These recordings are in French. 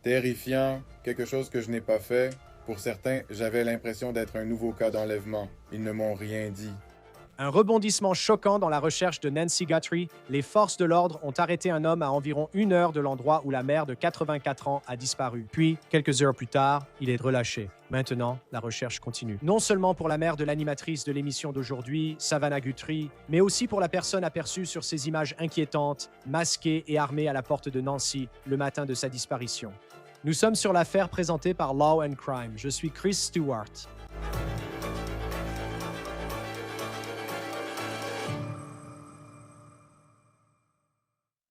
Terrifiant, quelque chose que je n'ai pas fait. Pour certains, j'avais l'impression d'être un nouveau cas d'enlèvement. Ils ne m'ont rien dit. Un rebondissement choquant dans la recherche de Nancy Guthrie, les forces de l'ordre ont arrêté un homme à environ 1 heure de l'endroit où la mère de 84 ans a disparu. Puis, quelques heures plus tard, il est relâché. Maintenant, la recherche continue. Non seulement pour la mère de l'animatrice de l'émission d'aujourd'hui, Savannah Guthrie, mais aussi pour la personne aperçue sur ces images inquiétantes, masquée et armée à la porte de Nancy le matin de sa disparition. Nous sommes sur l'affaire présentée par Law and Crime. Je suis Chris Stewart.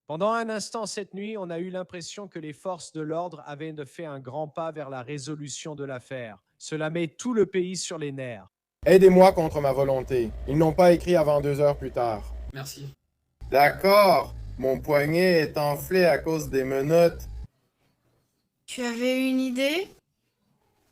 Pendant un instant cette nuit, on a eu l'impression que les forces de l'ordre avaient fait un grand pas vers la résolution de l'affaire. Cela met tout le pays sur les nerfs. Aidez-moi contre ma volonté. Ils n'ont pas écrit avant 2 heures plus tard. Merci. D'accord. Mon poignet est enflé à cause des menottes. Tu avais une idée?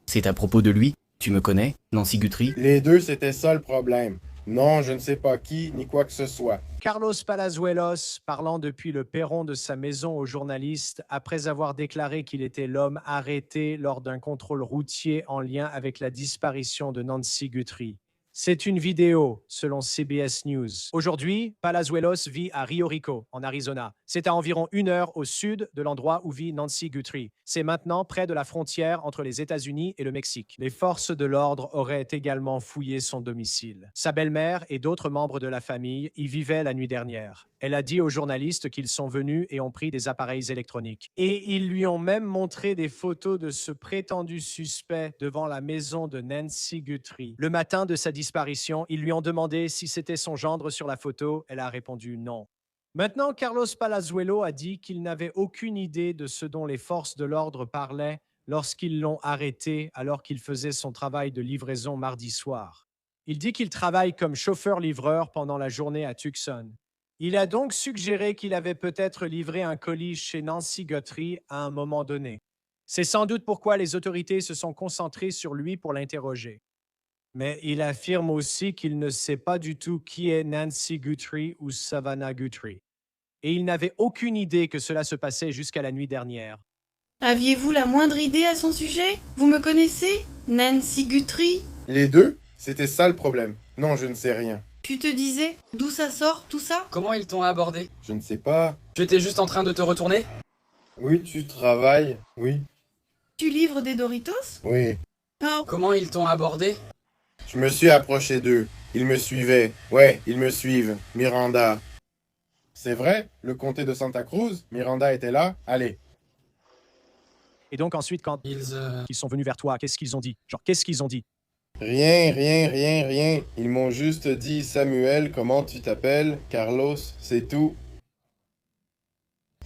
C'est à propos de lui? Tu me connais, Nancy Guthrie? Les deux, c'était ça le problème. Non, je ne sais pas qui, ni quoi que ce soit. Carlos Palazuelos, parlant depuis le perron de sa maison aux journalistes après avoir déclaré qu'il était l'homme arrêté lors d'un contrôle routier en lien avec la disparition de Nancy Guthrie. C'est une vidéo, selon CBS News. Aujourd'hui, Palazuelos vit à Rio Rico, en Arizona. C'est à environ 1 heure au sud de l'endroit où vit Nancy Guthrie. C'est maintenant près de la frontière entre les États-Unis et le Mexique. Les forces de l'ordre auraient également fouillé son domicile. Sa belle-mère et d'autres membres de la famille y vivaient la nuit dernière. Elle a dit aux journalistes qu'ils sont venus et ont pris des appareils électroniques. Et ils lui ont même montré des photos de ce prétendu suspect devant la maison de Nancy Guthrie. Le matin de sa disparition, ils lui ont demandé si c'était son gendre sur la photo. Elle a répondu non. Maintenant, Carlos Palazuelo a dit qu'il n'avait aucune idée de ce dont les forces de l'ordre parlaient lorsqu'ils l'ont arrêté alors qu'il faisait son travail de livraison mardi soir. Il dit qu'il travaille comme chauffeur-livreur pendant la journée à Tucson. Il a donc suggéré qu'il avait peut-être livré un colis chez Nancy Guthrie à un moment donné. C'est sans doute pourquoi les autorités se sont concentrées sur lui pour l'interroger. Mais il affirme aussi qu'il ne sait pas du tout qui est Nancy Guthrie ou Savannah Guthrie. Et il n'avait aucune idée que cela se passait jusqu'à la nuit dernière. Aviez-vous la moindre idée à son sujet? Vous me connaissez? Nancy Guthrie? Les deux? C'était ça le problème. Non, je ne sais rien. Tu te disais d'où ça sort, tout ça? Comment ils t'ont abordé? Je ne sais pas. Tu étais juste en train de te retourner? Oui, tu travailles. Oui. Tu livres des Doritos? Oui. Ah, Comment ils t'ont abordé? Je me suis approché d'eux. Ils me suivaient. Ouais, ils me suivent. Miranda. C'est vrai? Le comté de Santa Cruz? Miranda était là? Allez. Et donc ensuite, quand ils sont venus vers toi, qu'est-ce qu'ils ont dit? Genre, qu'est-ce qu'ils ont dit? Rien, rien, rien, rien. Ils m'ont juste dit, Samuel, comment tu t'appelles? Carlos, c'est tout.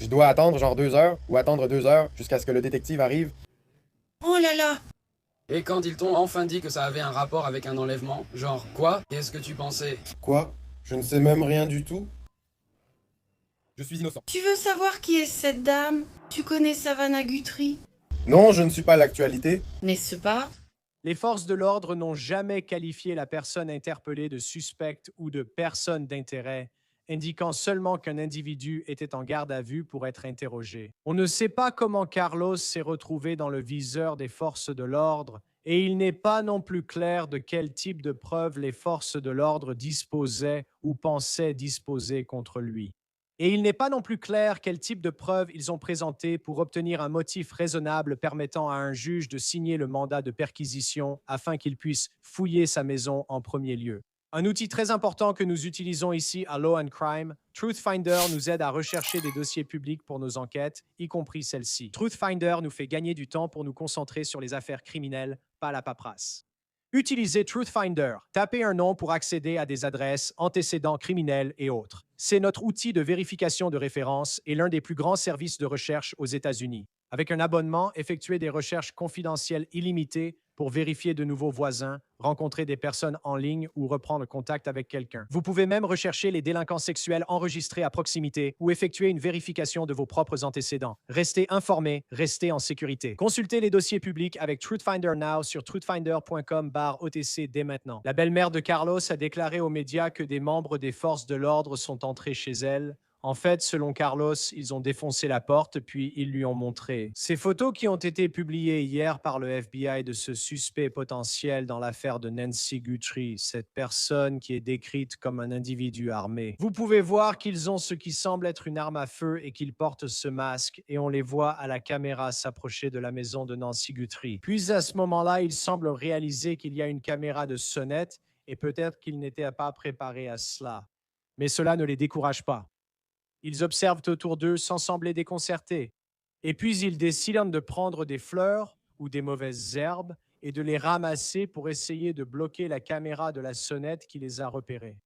Je dois attendre genre 2 heures, ou attendre 2 heures, jusqu'à ce que le détective arrive. oh là là! Et quand ils t'ont enfin dit que ça avait un rapport avec un enlèvement, genre quoi? Qu'est-ce que tu pensais? Quoi? Je ne sais même rien du tout. Je suis innocent. Tu veux savoir qui est cette dame? Tu connais Savannah Guthrie? Non, je ne suis pas l'actualité. N'est-ce pas? Les forces de l'ordre n'ont jamais qualifié la personne interpellée de suspecte ou de personne d'intérêt, indiquant seulement qu'un individu était en garde à vue pour être interrogé. On ne sait pas comment Carlos s'est retrouvé dans le viseur des forces de l'ordre et il n'est pas non plus clair de quel type de preuves les forces de l'ordre disposaient ou pensaient disposer contre lui. Et il n'est pas non plus clair quel type de preuves ils ont présenté pour obtenir un motif raisonnable permettant à un juge de signer le mandat de perquisition afin qu'il puisse fouiller sa maison en premier lieu. Un outil très important que nous utilisons ici à Law and Crime, Truthfinder nous aide à rechercher des dossiers publics pour nos enquêtes, y compris celle-ci. Truthfinder nous fait gagner du temps pour nous concentrer sur les affaires criminelles, pas la paperasse. Utilisez Truthfinder. Tapez un nom pour accéder à des adresses, antécédents criminels et autres. C'est notre outil de vérification de référence et l'un des plus grands services de recherche aux États-Unis. Avec un abonnement, effectuez des recherches confidentielles illimitées pour vérifier de nouveaux voisins, rencontrer des personnes en ligne ou reprendre contact avec quelqu'un. Vous pouvez même rechercher les délinquants sexuels enregistrés à proximité ou effectuer une vérification de vos propres antécédents. Restez informés, restez en sécurité. Consultez les dossiers publics avec Truthfinder Now sur truthfinder.com/OTC dès maintenant. La belle-mère de Carlos a déclaré aux médias que des membres des forces de l'ordre sont entrés chez elle En fait, selon Carlos, ils ont défoncé la porte puis ils lui ont montré. Ces photos qui ont été publiées hier par le FBI de ce suspect potentiel dans l'affaire de Nancy Guthrie, cette personne qui est décrite comme un individu armé. Vous pouvez voir qu'ils ont ce qui semble être une arme à feu et qu'ils portent ce masque et on les voit à la caméra s'approcher de la maison de Nancy Guthrie. Puis à ce moment-là, ils semblent réaliser qu'il y a une caméra de sonnette et peut-être qu'ils n'étaient pas préparés à cela. Mais cela ne les décourage pas. Ils observent autour d'eux sans sembler déconcertés. Et puis ils décident de prendre des fleurs ou des mauvaises herbes et de les ramasser pour essayer de bloquer la caméra de la sonnette qui les a repérés.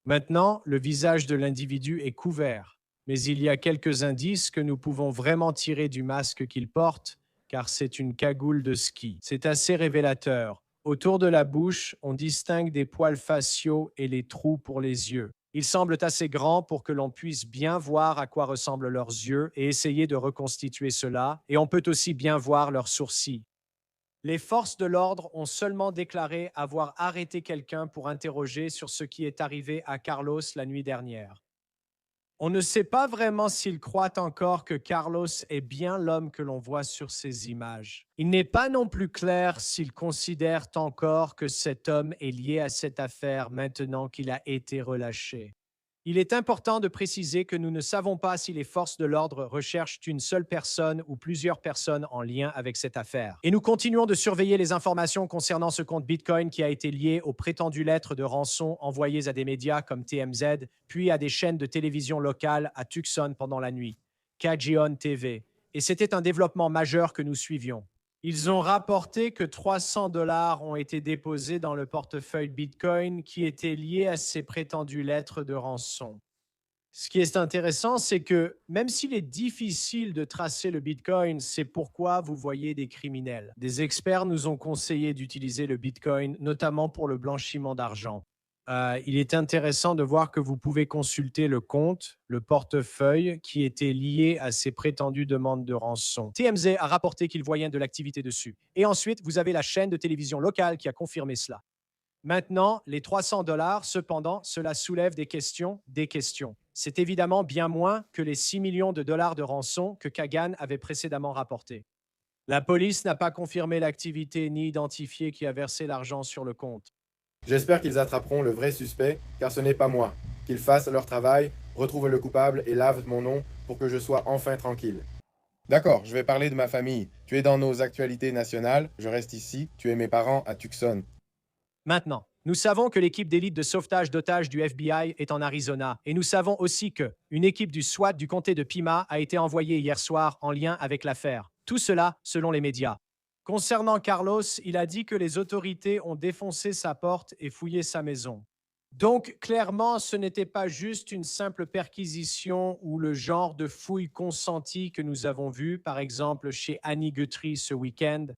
Maintenant, le visage de l'individu est couvert, mais il y a quelques indices que nous pouvons vraiment tirer du masque qu'il porte, car c'est une cagoule de ski. C'est assez révélateur. Autour de la bouche, on distingue des poils faciaux et les trous pour les yeux. Ils semblent assez grands pour que l'on puisse bien voir à quoi ressemblent leurs yeux et essayer de reconstituer cela, et on peut aussi bien voir leurs sourcils. Les forces de l'ordre ont seulement déclaré avoir arrêté quelqu'un pour interroger sur ce qui est arrivé à Carlos la nuit dernière. On ne sait pas vraiment s'ils croient encore que Carlos est bien l'homme que l'on voit sur ces images. Il n'est pas non plus clair s'ils considèrent encore que cet homme est lié à cette affaire maintenant qu'il a été relâché. Il est important de préciser que nous ne savons pas si les forces de l'ordre recherchent une seule personne ou plusieurs personnes en lien avec cette affaire. Et nous continuons de surveiller les informations concernant ce compte Bitcoin qui a été lié aux prétendues lettres de rançon envoyées à des médias comme TMZ, puis à des chaînes de télévision locales à Tucson pendant la nuit, Cagion TV. Et c'était un développement majeur que nous suivions. Ils ont rapporté que 300 $ ont été déposés dans le portefeuille Bitcoin qui était lié à ces prétendues lettres de rançon. Ce qui est intéressant, c'est que même s'il est difficile de tracer le Bitcoin, c'est pourquoi vous voyez des criminels. Des experts nous ont conseillé d'utiliser le Bitcoin, notamment pour le blanchiment d'argent. Il est intéressant de voir que vous pouvez consulter le compte, le portefeuille qui était lié à ces prétendues demandes de rançon. TMZ a rapporté qu'il voyait de l'activité dessus. Et ensuite, vous avez la chaîne de télévision locale qui a confirmé cela. Maintenant, les 300 $, cependant, cela soulève des questions. C'est évidemment bien moins que les 6 millions de dollars de rançon que Kagan avait précédemment rapporté. La police n'a pas confirmé l'activité ni identifié qui a versé l'argent sur le compte. J'espère qu'ils attraperont le vrai suspect, car ce n'est pas moi. Qu'ils fassent leur travail, retrouvent le coupable et lavent mon nom pour que je sois enfin tranquille. D'accord, je vais parler de ma famille. Tu es dans nos actualités nationales, je reste ici, tu es mes parents à Tucson. Maintenant, nous savons que l'équipe d'élite de sauvetage d'otages du FBI est en Arizona et nous savons aussi que une équipe du SWAT du comté de Pima a été envoyée hier soir en lien avec l'affaire. Tout cela selon les médias. Concernant Carlos, il a dit que les autorités ont défoncé sa porte et fouillé sa maison. Donc, clairement, ce n'était pas juste une simple perquisition ou le genre de fouille consentie que nous avons vu, par exemple, chez Annie Guthrie ce week-end.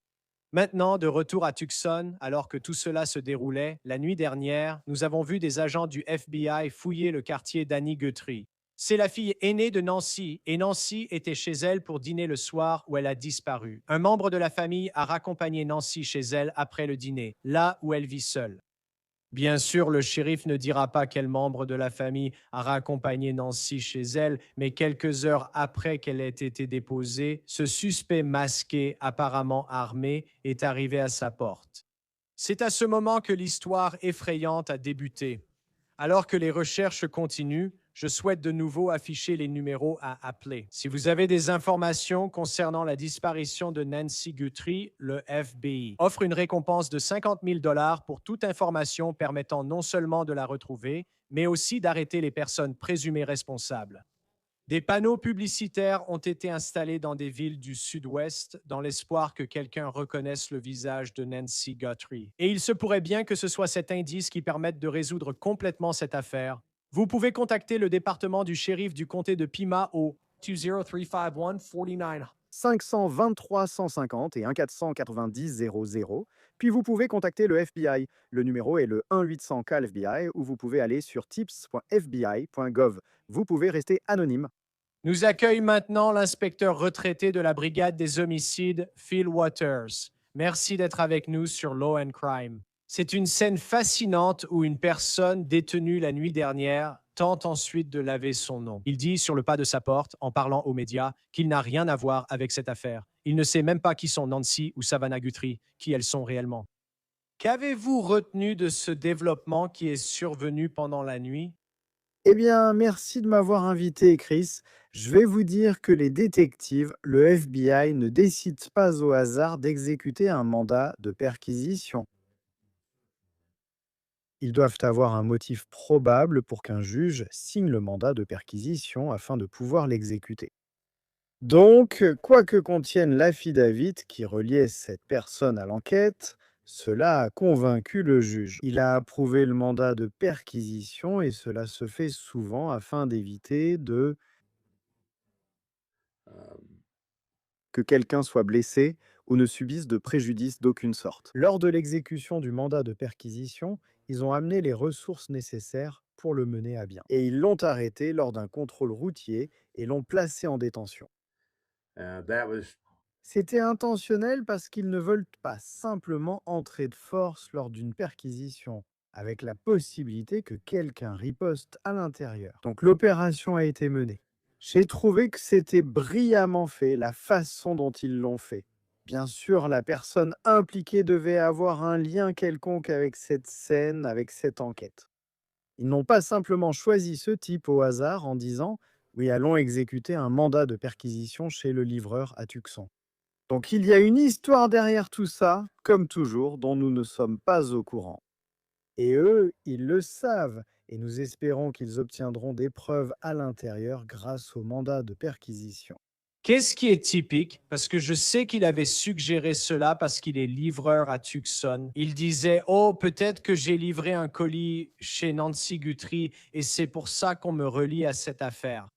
Maintenant, de retour à Tucson, alors que tout cela se déroulait, la nuit dernière, nous avons vu des agents du FBI fouiller le quartier d'Annie Guthrie. C'est la fille aînée de Nancy, et Nancy était chez elle pour dîner le soir où elle a disparu. Un membre de la famille a raccompagné Nancy chez elle après le dîner, là où elle vit seule. Bien sûr, le shérif ne dira pas quel membre de la famille a raccompagné Nancy chez elle, mais quelques heures après qu'elle ait été déposée, ce suspect masqué, apparemment armé, est arrivé à sa porte. C'est à ce moment que l'histoire effrayante a débuté. Alors que les recherches continuent, je souhaite de nouveau afficher les numéros à appeler. Si vous avez des informations concernant la disparition de Nancy Guthrie, le FBI offre une récompense de 50 000 $ pour toute information permettant non seulement de la retrouver, mais aussi d'arrêter les personnes présumées responsables. Des panneaux publicitaires ont été installés dans des villes du sud-ouest dans l'espoir que quelqu'un reconnaisse le visage de Nancy Guthrie. Et il se pourrait bien que ce soit cet indice qui permette de résoudre complètement cette affaire. Vous pouvez contacter le département du shérif du comté de Pima au 20351 523 150 et 1 490 00. Puis vous pouvez contacter le FBI. Le numéro est le 1-800-CAL-FBI ou vous pouvez aller sur tips.fbi.gov. Vous pouvez rester anonyme. Nous accueille maintenant l'inspecteur retraité de la brigade des homicides, Phil Waters. Merci d'être avec nous sur Law and Crime. C'est une scène fascinante où une personne détenue la nuit dernière tente ensuite de laver son nom. Il dit sur le pas de sa porte, en parlant aux médias, qu'il n'a rien à voir avec cette affaire. Il ne sait même pas qui sont Nancy ou Savannah Guthrie, qui elles sont réellement. Qu'avez-vous retenu de ce développement qui est survenu pendant la nuit? Eh bien, merci de m'avoir invité, Chris. Je vais vous dire que les détectives, le FBI, ne décident pas au hasard d'exécuter un mandat de perquisition. Ils doivent avoir un motif probable pour qu'un juge signe le mandat de perquisition afin de pouvoir l'exécuter. Donc, quoi que contienne l'affidavit qui reliait cette personne à l'enquête, cela a convaincu le juge. Il a approuvé le mandat de perquisition et cela se fait souvent afin d'éviter que quelqu'un soit blessé ou ne subisse de préjudice d'aucune sorte. Lors de l'exécution du mandat de perquisition, ils ont amené les ressources nécessaires pour le mener à bien. Et ils l'ont arrêté lors d'un contrôle routier et l'ont placé en détention. C'était intentionnel parce qu'ils ne veulent pas simplement entrer de force lors d'une perquisition, avec la possibilité que quelqu'un riposte à l'intérieur. Donc l'opération a été menée. J'ai trouvé que c'était brillamment fait, la façon dont ils l'ont fait. Bien sûr, la personne impliquée devait avoir un lien quelconque avec cette scène, avec cette enquête. Ils n'ont pas simplement choisi ce type au hasard en disant « Oui, allons exécuter un mandat de perquisition chez le livreur à Tucson ». Donc il y a une histoire derrière tout ça, comme toujours, dont nous ne sommes pas au courant. Et eux, ils le savent, et nous espérons qu'ils obtiendront des preuves à l'intérieur grâce au mandat de perquisition. Qu'est-ce qui est typique? Parce que je sais qu'il avait suggéré cela parce qu'il est livreur à Tucson. Il disait, oh, peut-être que j'ai livré un colis chez Nancy Guthrie et c'est pour ça qu'on me relie à cette affaire.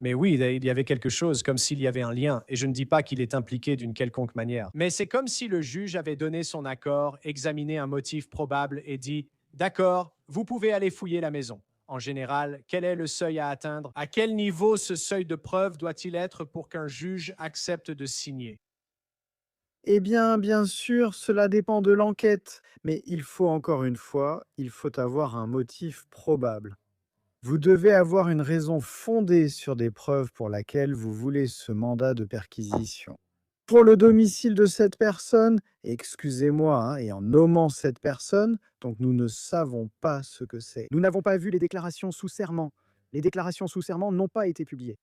Mais oui, il y avait quelque chose, comme s'il y avait un lien, et je ne dis pas qu'il est impliqué d'une quelconque manière. Mais c'est comme si le juge avait donné son accord, examiné un motif probable et dit « D'accord, vous pouvez aller fouiller la maison ». En général, quel est le seuil à atteindre? À quel niveau ce seuil de preuve doit-il être pour qu'un juge accepte de signer? Eh bien sûr, cela dépend de l'enquête, mais il faut encore une fois, il faut avoir un motif probable. Vous devez avoir une raison fondée sur des preuves pour laquelle vous voulez ce mandat de perquisition. Pour le domicile de cette personne, excusez-moi, et en nommant cette personne, donc nous ne savons pas ce que c'est. Nous n'avons pas vu les déclarations sous serment. Les déclarations sous serment n'ont pas été publiées.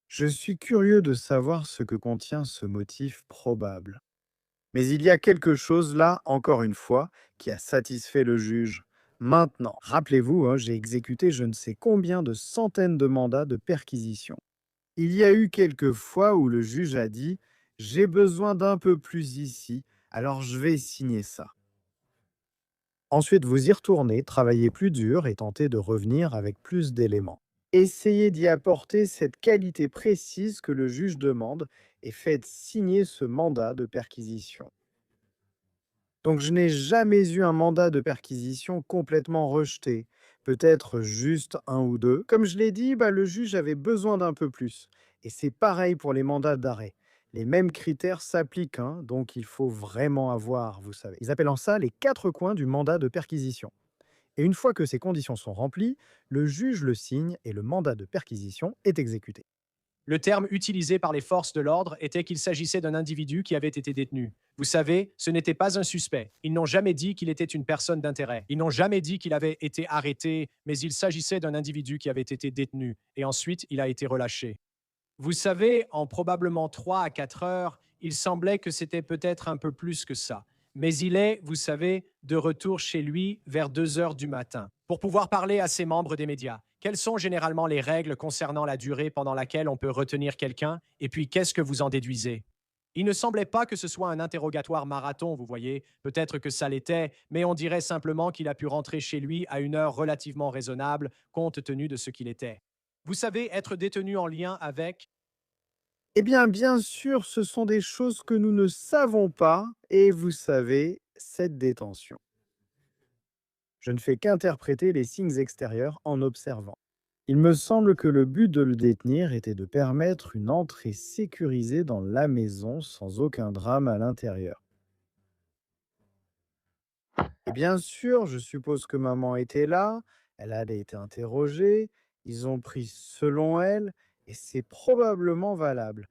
Je suis curieux de savoir ce que contient ce motif probable. Mais il y a quelque chose là, encore une fois, qui a satisfait le juge. Maintenant, rappelez-vous, j'ai exécuté je ne sais combien de centaines de mandats de perquisition. Il y a eu quelques fois où le juge a dit « J'ai besoin d'un peu plus ici, alors je vais signer ça ». Ensuite, vous y retournez, travaillez plus dur et tentez de revenir avec plus d'éléments. Essayez d'y apporter cette qualité précise que le juge demande et faites signer ce mandat de perquisition. Donc je n'ai jamais eu un mandat de perquisition complètement rejeté, peut-être juste un ou deux. Comme je l'ai dit, le juge avait besoin d'un peu plus. Et c'est pareil pour les mandats d'arrêt. Les mêmes critères s'appliquent, donc il faut vraiment avoir, vous savez. Ils appellent ça les 4 coins du mandat de perquisition. Et une fois que ces conditions sont remplies, le juge le signe et le mandat de perquisition est exécuté. Le terme utilisé par les forces de l'ordre était qu'il s'agissait d'un individu qui avait été détenu. Vous savez, ce n'était pas un suspect. Ils n'ont jamais dit qu'il était une personne d'intérêt. Ils n'ont jamais dit qu'il avait été arrêté, mais il s'agissait d'un individu qui avait été détenu. Et ensuite, il a été relâché. Vous savez, en probablement 3 à 4 heures, il semblait que c'était peut-être un peu plus que ça. Mais il est, vous savez, de retour chez lui vers 2 heures du matin pour pouvoir parler à ses membres des médias. Quelles sont généralement les règles concernant la durée pendant laquelle on peut retenir quelqu'un? Et puis, qu'est-ce que vous en déduisez? Il ne semblait pas que ce soit un interrogatoire marathon, vous voyez. Peut-être que ça l'était, mais on dirait simplement qu'il a pu rentrer chez lui à une heure relativement raisonnable, compte tenu de ce qu'il était. Vous savez, être détenu en lien avec... Eh bien sûr, ce sont des choses que nous ne savons pas, et vous savez, cette détention. Je ne fais qu'interpréter les signes extérieurs en observant. Il me semble que le but de le détenir était de permettre une entrée sécurisée dans la maison sans aucun drame à l'intérieur. Et bien sûr, je suppose que maman était là, Elle a été interrogée, ils ont pris selon elle, et c'est probablement valable.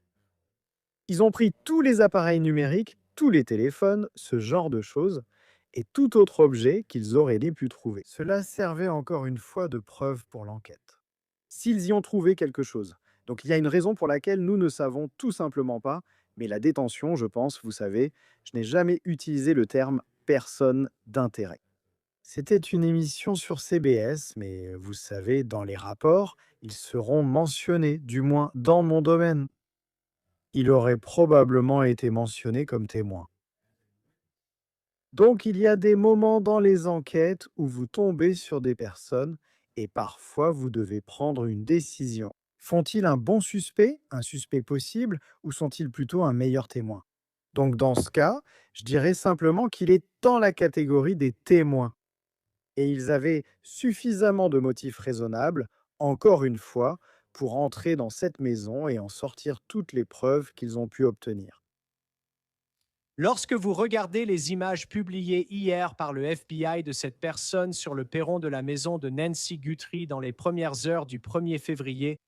Ils ont pris tous les appareils numériques, tous les téléphones, ce genre de choses, et tout autre objet qu'ils auraient pu trouver. Cela servait encore une fois de preuve pour l'enquête. S'ils y ont trouvé quelque chose. Donc il y a une raison pour laquelle nous ne savons tout simplement pas, mais la détention, je pense, vous savez, je n'ai jamais utilisé le terme personne d'intérêt. C'était une émission sur CBS, mais vous savez, dans les rapports, ils seront mentionnés, du moins dans mon domaine. Il aurait probablement été mentionné comme témoin. Donc il y a des moments dans les enquêtes où vous tombez sur des personnes et parfois vous devez prendre une décision. Font-ils un bon suspect, un suspect possible, ou sont-ils plutôt un meilleur témoin? Donc dans ce cas, je dirais simplement qu'il est dans la catégorie des témoins. Et ils avaient suffisamment de motifs raisonnables, encore une fois, pour entrer dans cette maison et en sortir toutes les preuves qu'ils ont pu obtenir. Lorsque vous regardez les images publiées hier par le FBI de cette personne sur le perron de la maison de Nancy Guthrie dans les premières heures du 1er février,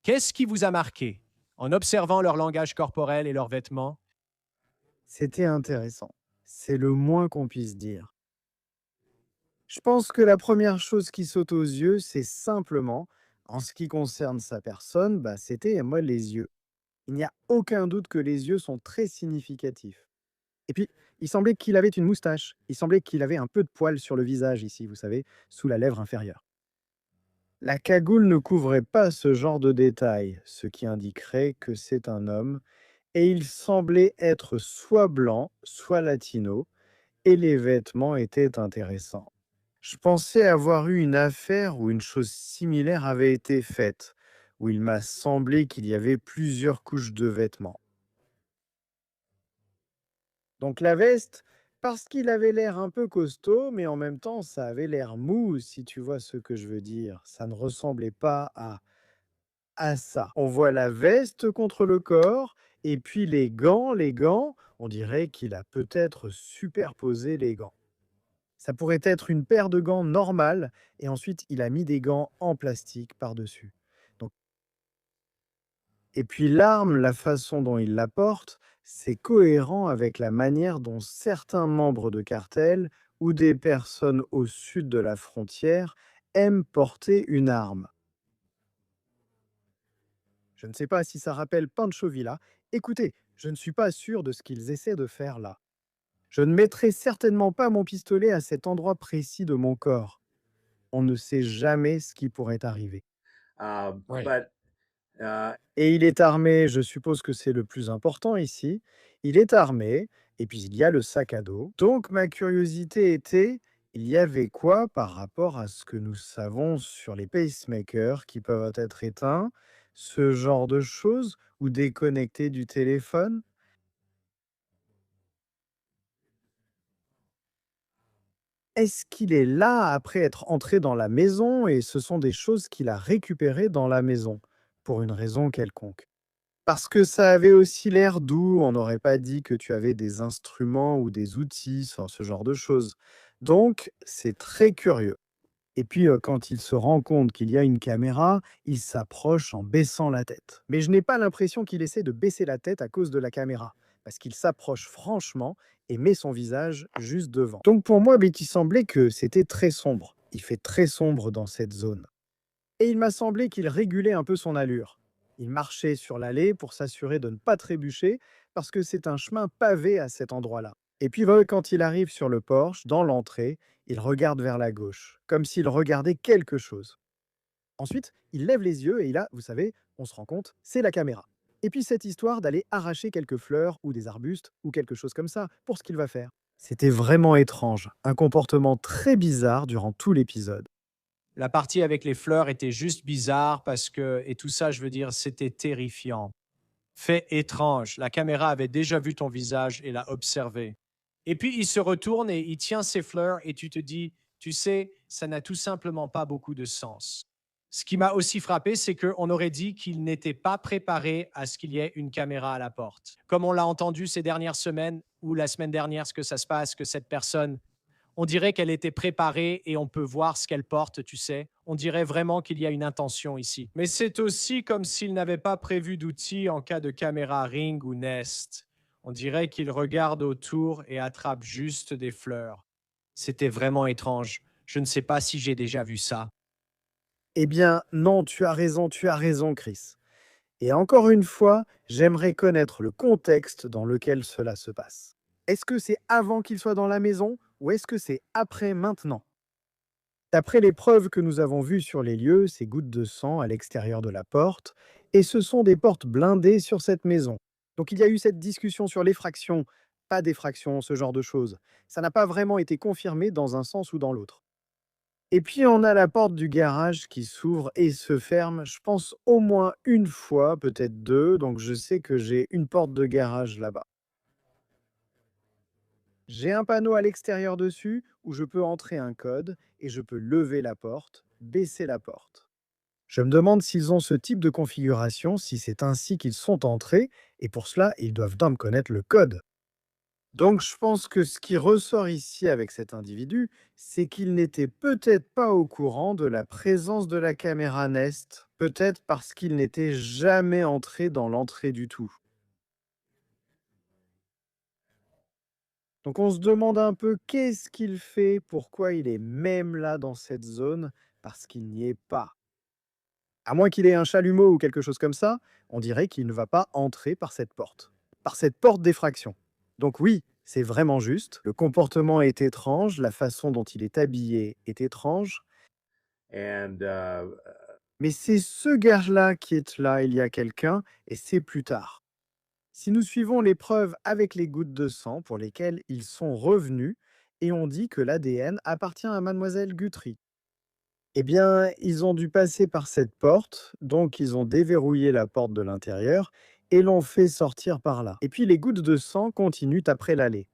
qu'est-ce qui vous a marqué en observant leur langage corporel et leurs vêtements? C'était intéressant. C'est le moins qu'on puisse dire. Je pense que la première chose qui saute aux yeux, c'est simplement, en ce qui concerne sa personne, c'était moi les yeux. Il n'y a aucun doute que les yeux sont très significatifs. Et puis, il semblait qu'il avait une moustache. Il semblait qu'il avait un peu de poil sur le visage ici, vous savez, sous la lèvre inférieure. La cagoule ne couvrait pas ce genre de détails, ce qui indiquerait que c'est un homme, et il semblait être soit blanc, soit latino, et les vêtements étaient intéressants. Je pensais avoir eu une affaire où une chose similaire avait été faite, où il m'a semblé qu'il y avait plusieurs couches de vêtements. Donc la veste, parce qu'il avait l'air un peu costaud, mais en même temps, ça avait l'air mou, si tu vois ce que je veux dire. Ça ne ressemblait pas à ça. On voit la veste contre le corps, et puis les gants, on dirait qu'il a peut-être superposé les gants. Ça pourrait être une paire de gants normale, et ensuite il a mis des gants en plastique par-dessus. Donc, et puis l'arme, la façon dont il la porte, c'est cohérent avec la manière dont certains membres de cartel ou des personnes au sud de la frontière aiment porter une arme. Je ne sais pas si ça rappelle Pancho Villa. Écoutez, je ne suis pas sûr de ce qu'ils essaient de faire là. Je ne mettrai certainement pas mon pistolet à cet endroit précis de mon corps. On ne sait jamais ce qui pourrait arriver. Et il est armé, je suppose que c'est le plus important ici. Il est armé, et puis il y a le sac à dos. Donc ma curiosité était, il y avait quoi par rapport à ce que nous savons sur les pacemakers qui peuvent être éteints, ce genre de choses, ou déconnectés du téléphone? Est-ce qu'il est là après être entré dans la maison et ce sont des choses qu'il a récupérées dans la maison, pour une raison quelconque? Parce que ça avait aussi l'air doux, on n'aurait pas dit que tu avais des instruments ou des outils, ce genre de choses. Donc, c'est très curieux. Et puis, quand il se rend compte qu'il y a une caméra, il s'approche en baissant la tête. Mais je n'ai pas l'impression qu'il essaie de baisser la tête à cause de la caméra, parce qu'il s'approche franchement et met son visage juste devant. Donc pour moi, il semblait que c'était très sombre. Il fait très sombre dans cette zone. Et il m'a semblé qu'il régulait un peu son allure. Il marchait sur l'allée pour s'assurer de ne pas trébucher, parce que c'est un chemin pavé à cet endroit-là. Et puis quand il arrive sur le porche, dans l'entrée, il regarde vers la gauche, comme s'il regardait quelque chose. Ensuite, il lève les yeux et là, vous savez, on se rend compte, c'est la caméra. Et puis cette histoire d'aller arracher quelques fleurs ou des arbustes ou quelque chose comme ça pour ce qu'il va faire. C'était vraiment étrange, un comportement très bizarre durant tout l'épisode. La partie avec les fleurs était juste bizarre parce que, et tout ça, je veux dire, c'était terrifiant. Fait étrange, la caméra avait déjà vu ton visage et l'a observé. Et puis il se retourne et il tient ses fleurs et tu te dis, tu sais, ça n'a tout simplement pas beaucoup de sens. Ce qui m'a aussi frappé, c'est qu'on aurait dit qu'il n'était pas préparé à ce qu'il y ait une caméra à la porte. Comme on l'a entendu ces dernières semaines ou la semaine dernière, ce que ça se passe, que cette personne, On dirait qu'elle était préparée et on peut voir ce qu'elle porte, tu sais. On dirait vraiment qu'il y a une intention ici. Mais c'est aussi comme s'il n'avait pas prévu d'outils en cas de caméra Ring ou Nest. On dirait qu'il regarde autour et attrape juste des fleurs. C'était vraiment étrange. Je ne sais pas si j'ai déjà vu ça. Eh bien, non, tu as raison, Chris. Et encore une fois, j'aimerais connaître le contexte dans lequel cela se passe. Est-ce que c'est avant qu'il soit dans la maison ou est-ce que c'est après maintenant? D'après les preuves que nous avons vues sur les lieux, ces gouttes de sang à l'extérieur de la porte, et ce sont des portes blindées sur cette maison. Donc il y a eu cette discussion sur l'effraction, pas d'effraction, ce genre de choses. Ça n'a pas vraiment été confirmé dans un sens ou dans l'autre. Et puis on a la porte du garage qui s'ouvre et se ferme, je pense au moins une fois, peut-être deux, donc je sais que j'ai une porte de garage là-bas. J'ai un panneau à l'extérieur dessus où je peux entrer un code et je peux lever la porte, baisser la porte. Je me demande s'ils ont ce type de configuration, si c'est ainsi qu'ils sont entrés, et pour cela, ils doivent donc connaître le code. Donc je pense que ce qui ressort ici avec cet individu, c'est qu'il n'était peut-être pas au courant de la présence de la caméra Nest, peut-être parce qu'il n'était jamais entré dans l'entrée du tout. Donc on se demande un peu qu'est-ce qu'il fait, pourquoi il est même là dans cette zone, parce qu'il n'y est pas. À moins qu'il ait un chalumeau ou quelque chose comme ça, on dirait qu'il ne va pas entrer par cette porte d'effraction. Donc oui, c'est vraiment juste. Le comportement est étrange, la façon dont il est habillé est étrange, And mais c'est ce gars-là qui est là il y a quelqu'un, et c'est plus tard. Si nous suivons les preuves avec les gouttes de sang pour lesquelles ils sont revenus, et on dit que l'ADN appartient à mademoiselle Guthrie. Eh bien, ils ont dû passer par cette porte, donc ils ont déverrouillé la porte de l'intérieur et l'ont fait sortir par là. Et puis les gouttes de sang continuent après l'allée.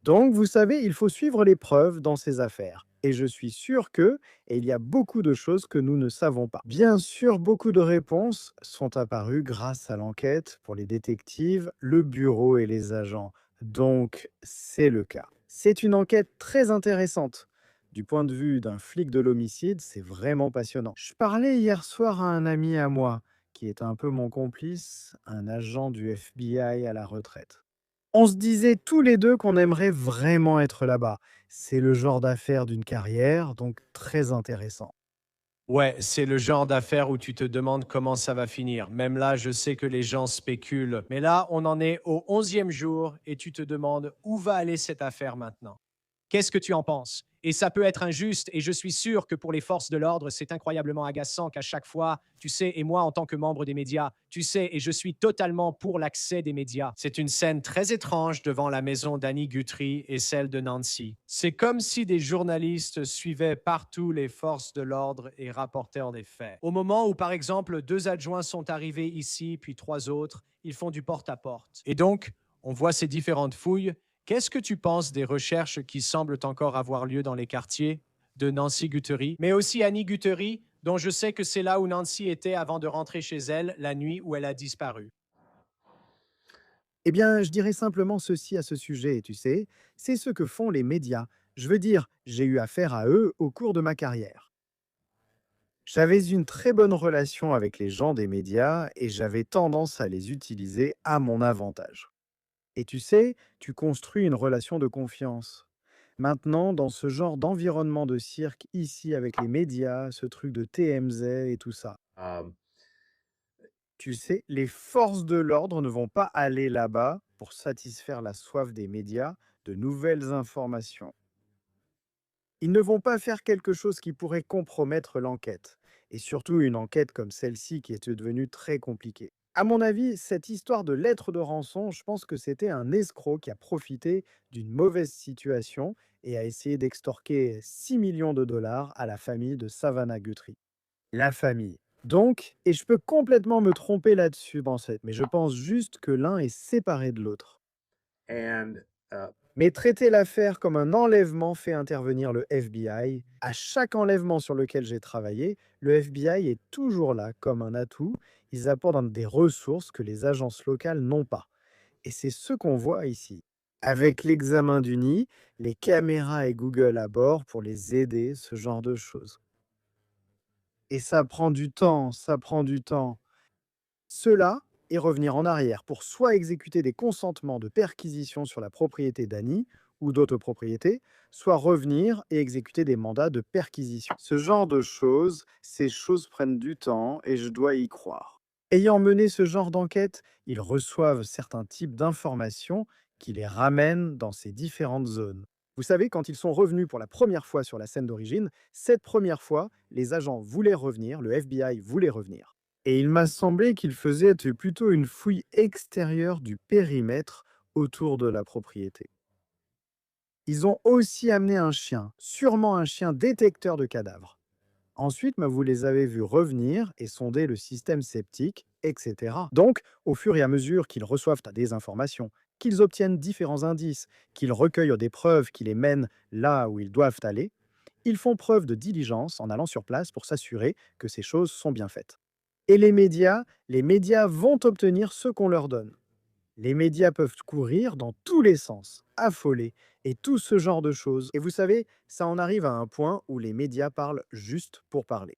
Donc, vous savez, il faut suivre les preuves dans ces affaires. Et je suis sûr que, et il y a beaucoup de choses que nous ne savons pas. Bien sûr, beaucoup de réponses sont apparues grâce à l'enquête pour les détectives, le bureau et les agents. Donc, c'est le cas. C'est une enquête très intéressante. Du point de vue d'un flic de l'homicide, c'est vraiment passionnant. Je parlais hier soir à un ami à moi, qui est un peu mon complice, un agent du FBI à la retraite. On se disait tous les deux qu'on aimerait vraiment être là-bas. C'est le genre d'affaire d'une carrière, donc très intéressant. Ouais, c'est le genre d'affaire où tu te demandes comment ça va finir. Même là, je sais que les gens spéculent. Mais là, on en est au 11e jour et tu te demandes où va aller cette affaire maintenant. Qu'est-ce que tu en penses? Et ça peut être injuste, et je suis sûr que pour les forces de l'ordre, c'est incroyablement agaçant qu'à chaque fois, tu sais, et moi en tant que membre des médias, tu sais, et je suis totalement pour l'accès des médias. C'est une scène très étrange devant la maison d'Annie Guthrie et celle de Nancy. C'est comme si des journalistes suivaient partout les forces de l'ordre et rapportèrent des faits. Au moment où, par exemple, 2 adjoints sont arrivés ici, puis 3 autres, ils font du porte-à-porte. Et donc, on voit ces différentes fouilles. Qu'est-ce que tu penses des recherches qui semblent encore avoir lieu dans les quartiers de Nancy Guthrie, mais aussi Annie Guthrie, dont je sais que c'est là où Nancy était avant de rentrer chez elle la nuit où elle a disparu? Eh bien, je dirais simplement ceci à ce sujet, tu sais, c'est ce que font les médias. Je veux dire, j'ai eu affaire à eux au cours de ma carrière. J'avais une très bonne relation avec les gens des médias et j'avais tendance à les utiliser à mon avantage. Et tu sais, tu construis une relation de confiance. Maintenant, dans ce genre d'environnement de cirque, ici avec les médias, ce truc de TMZ et tout ça, um, tu sais, les forces de l'ordre ne vont pas aller là-bas pour satisfaire la soif des médias de nouvelles informations. Ils ne vont pas faire quelque chose qui pourrait compromettre l'enquête, et surtout une enquête comme celle-ci qui est devenue très compliquée. À mon avis, cette histoire de lettre de rançon, je pense que c'était un escroc qui a profité d'une mauvaise situation et a essayé d'extorquer 6 millions de dollars à la famille de Savannah Guthrie. La famille. Donc, et je peux complètement me tromper là-dessus, mais je pense juste que l'un est séparé de l'autre. and uh, Mais traiter l'affaire comme un enlèvement fait intervenir le FBI. À chaque enlèvement sur lequel j'ai travaillé, le FBI est toujours là comme un atout. Ils apportent des ressources que les agences locales n'ont pas. Et c'est ce qu'on voit ici. Avec l'examen du nid, les caméras et Google à bord pour les aider, ce genre de choses. Et ça prend du temps, ça prend du temps. Cela et revenir en arrière pour soit exécuter des consentements de perquisition sur la propriété d'Annie ou d'autres propriétés, soit revenir et exécuter des mandats de perquisition. Ce genre de choses, ces choses prennent du temps et je dois y croire. Ayant mené ce genre d'enquête, ils reçoivent certains types d'informations qui les ramènent dans ces différentes zones. Vous savez, quand ils sont revenus pour la première fois sur la scène d'origine, cette première fois, les agents voulaient revenir, le FBI voulait revenir. Et il m'a semblé qu'ils faisaient plutôt une fouille extérieure du périmètre autour de la propriété. Ils ont aussi amené un chien, sûrement un chien détecteur de cadavres. Ensuite, vous les avez vus revenir et sonder le système septique, etc. Donc, au fur et à mesure qu'ils reçoivent des informations, qu'ils obtiennent différents indices, qu'ils recueillent des preuves qui les mènent là où ils doivent aller, ils font preuve de diligence en allant sur place pour s'assurer que ces choses sont bien faites. Et les médias vont obtenir ce qu'on leur donne. Les médias peuvent courir dans tous les sens, affoler, et tout ce genre de choses. Et vous savez, ça en arrive à un point où les médias parlent juste pour parler.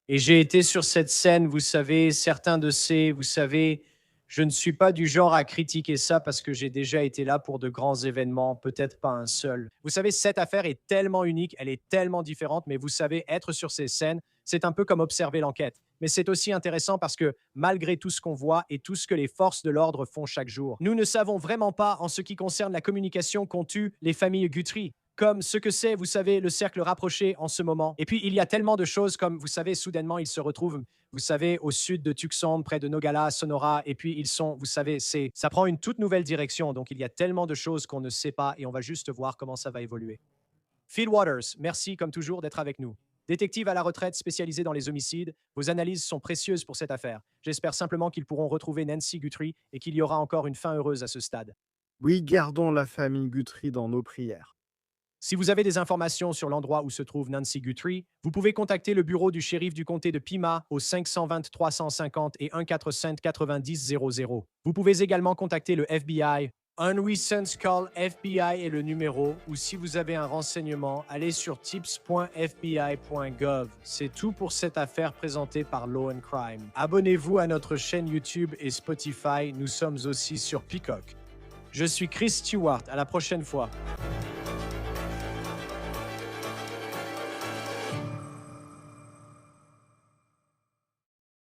Et j'ai été sur cette scène, vous savez, certains de ces, vous savez, je ne suis pas du genre à critiquer ça parce que j'ai déjà été là pour de grands événements, peut-être pas un seul. Vous savez, cette affaire est tellement unique, elle est tellement différente, mais vous savez, être sur ces scènes, c'est un peu comme observer l'enquête. Mais c'est aussi intéressant parce que malgré tout ce qu'on voit et tout ce que les forces de l'ordre font chaque jour, nous ne savons vraiment pas en ce qui concerne la communication qu'ont eue les familles Guthrie, comme ce que c'est, vous savez, le cercle rapproché en ce moment. Et puis, il y a tellement de choses comme, vous savez, soudainement, ils se retrouvent, vous savez, au sud de Tucson, près de Nogala, Sonora, et puis ils sont, vous savez, ça prend une toute nouvelle direction. Donc, il y a tellement de choses qu'on ne sait pas et on va juste voir comment ça va évoluer. Phil Waters, merci comme toujours d'être avec nous. Détective à la retraite spécialisé dans les homicides, vos analyses sont précieuses pour cette affaire. J'espère simplement qu'ils pourront retrouver Nancy Guthrie et qu'il y aura encore une fin heureuse à ce stade. Oui, gardons la famille Guthrie dans nos prières. Si vous avez des informations sur l'endroit où se trouve Nancy Guthrie, vous pouvez contacter le bureau du shérif du comté de Pima au 520-350 et 145-9000. Vous pouvez également contacter le FBI. Unrecent Call FBI est le numéro, ou si vous avez un renseignement, allez sur tips.fbi.gov. C'est tout pour cette affaire présentée par Law and Crime. Abonnez-vous à notre chaîne YouTube et Spotify, nous sommes aussi sur Peacock. Je suis Chris Stewart, à la prochaine fois.